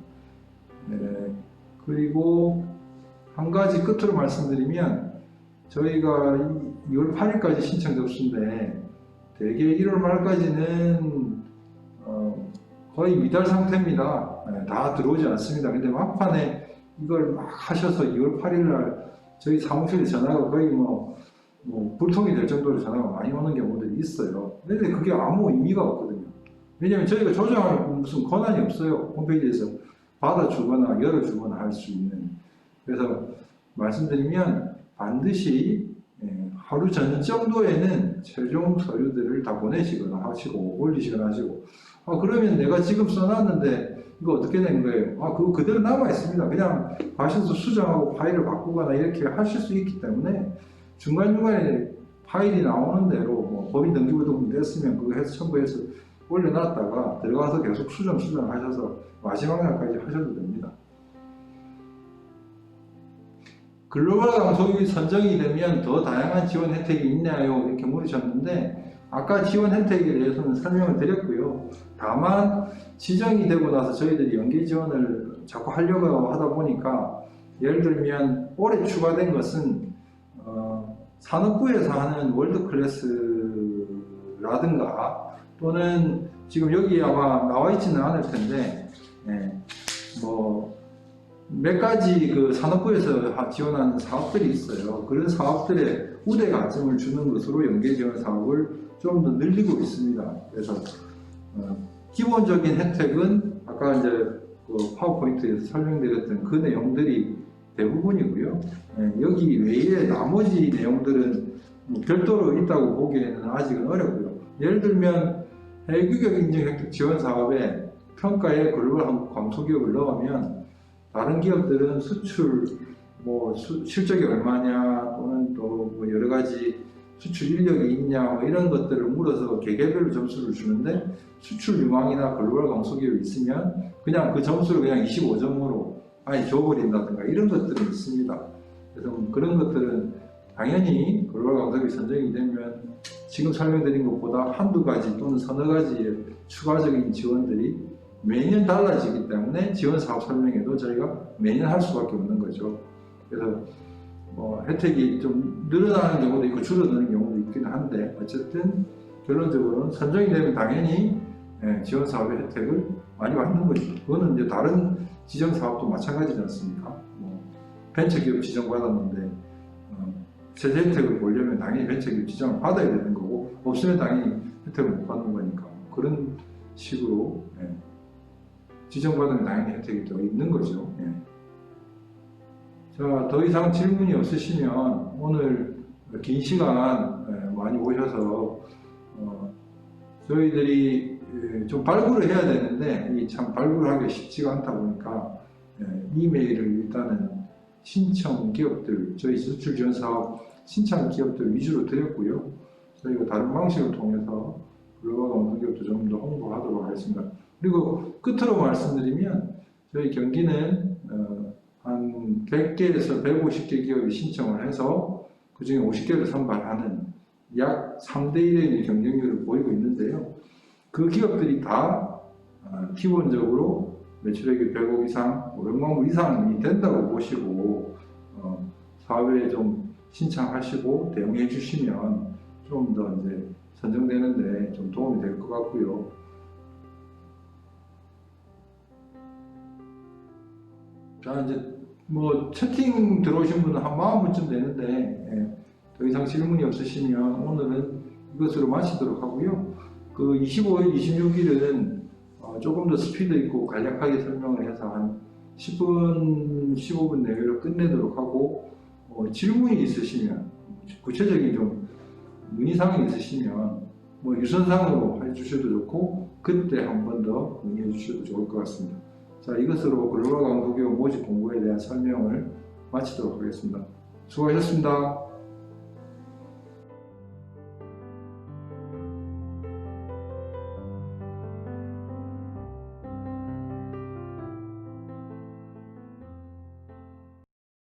그리고 한 가지 끝으로 말씀드리면, 저희가 2월 8일까지 신청 접수인데 대개 1월 말까지는 거의 미달 상태입니다. 다 들어오지 않습니다. 근데 막판에 이걸 막 하셔서 2월 8일날 저희 사무실에 전화가 거의 불통이 될 정도로 전화가 많이 오는 경우들이 있어요. 근데 그게 아무 의미가 없거든요. 왜냐하면 저희가 조정할 무슨 권한이 없어요. 홈페이지에서 받아주거나 열어주거나 할 수 있는. 그래서 말씀드리면 반드시 하루 전 정도에는 최종 서류들을 다 보내시거나 하시고 올리시거나 하시고, 그러면 내가 지금 써놨는데 이거 어떻게 된 거예요? 그거 그대로 남아 있습니다. 그냥 가셔서 수정하고 파일을 바꾸거나 이렇게 하실 수 있기 때문에 중간중간에 파일이 나오는 대로 법인 등기부등본 됐으면 그거 해서 첨부해서 올려놨다가 들어가서 계속 수정하셔서 마지막 날까지 하셔도 됩니다. 글로벌 강소기업이 선정이 되면 더 다양한 지원 혜택이 있나요? 이렇게 물으셨는데 아까 지원 혜택에 대해서는 설명을 드렸고요. 다만 지정이 되고 나서 저희들이 연계 지원을 자꾸 하려고 하다 보니까 예를 들면 올해 추가된 것은 산업부에서 하는 월드클래스라든가 또는 지금 여기 아마 나와 있지는 않을 텐데 몇 가지 그 산업부에서 지원하는 사업들이 있어요. 그런 사업들에 우대 가점을 주는 것으로 연계 지원 사업을 좀 더 늘리고 있습니다. 그래서 기본적인 혜택은 아까 이제 그 파워포인트에서 설명드렸던 그 내용들이 대부분이고요. 여기 외에 나머지 내용들은 뭐 별도로 있다고 보기에는 아직은 어렵고요. 예를 들면 해외규격 인증 획득 지원 사업에 평가에 글로벌 광소기업을 넣으면 다른 기업들은 수출 실적이 얼마냐 또는 또 뭐 여러 가지 수출 인력이 있냐 뭐 이런 것들을 물어서 개개별로 점수를 주는데 수출 유망이나 글로벌 광소기업이 있으면 그냥 그 점수를 그냥 25점으로 아예 줘버린다든가 이런 것들은 있습니다. 그래서 그런 것들은 당연히 글로벌 광소기업이 선정이 되면 지금 설명드린 것보다 한두 가지 또는 서너 가지의 추가적인 지원들이 매년 달라지기 때문에 지원 사업 설명회도 저희가 매년 할 수밖에 없는 거죠. 그래서 혜택이 좀 늘어나는 경우도 있고 줄어드는 경우도 있긴 한데 어쨌든 결론적으로는 선정이 되면 당연히 지원 사업의 혜택을 많이 받는 거죠. 그거는 이제 다른 지정 사업도 마찬가지지 않습니까? 벤처기업 지정받았는데 세제 혜택을 보려면 당연히 벤처기업 지정을 받아야 되는 거고 없으면 당연히 혜택을 못 받는 거니까 그런 식으로 지정받으면 당연히 혜택이 더 있는 거죠. 자, 더 이상 질문이 없으시면 오늘 긴 시간 많이 오셔서 저희들이 좀 발굴을 해야 되는데 이 참 발굴하기가 쉽지가 않다 보니까 이메일을 일단은 신청 기업들, 저희 수출 지원 사업 신청 기업들 위주로 드렸고요. 저희가 다른 방식을 통해서 글로벌 광소기업도 좀 더 홍보하도록 하겠습니다. 그리고 끝으로 말씀드리면 저희 경기는 한 100개에서 150개 기업이 신청을 해서 그 중에 50개를 선발하는 약 3대1의 경쟁률을 보이고 있는데요. 그 기업들이 다 기본적으로 매출액이 100억 이상, 500만 불 이상이 된다고 보시고 사업에 좀 신청하시고 대응해 주시면 좀 더 이제 선정되는데 좀 도움이 될 것 같고요. 자, 이제 채팅 들어오신 분은 한 40분쯤 되는데 더 이상 질문이 없으시면 오늘은 이것으로 마치도록 하고요. 그 25일, 26일은 조금 더 스피드 있고 간략하게 설명을 해서 한 10분, 15분 내외로 끝내도록 하고 질문이 있으시면 구체적인 좀 문의사항이 있으시면 유선상으로 해주셔도 좋고 그때 한 번 더 문의해 주셔도 좋을 것 같습니다. 자, 이것으로 글로벌 광소기업 모집 공고에 대한 설명을 마치도록 하겠습니다. 수고하셨습니다.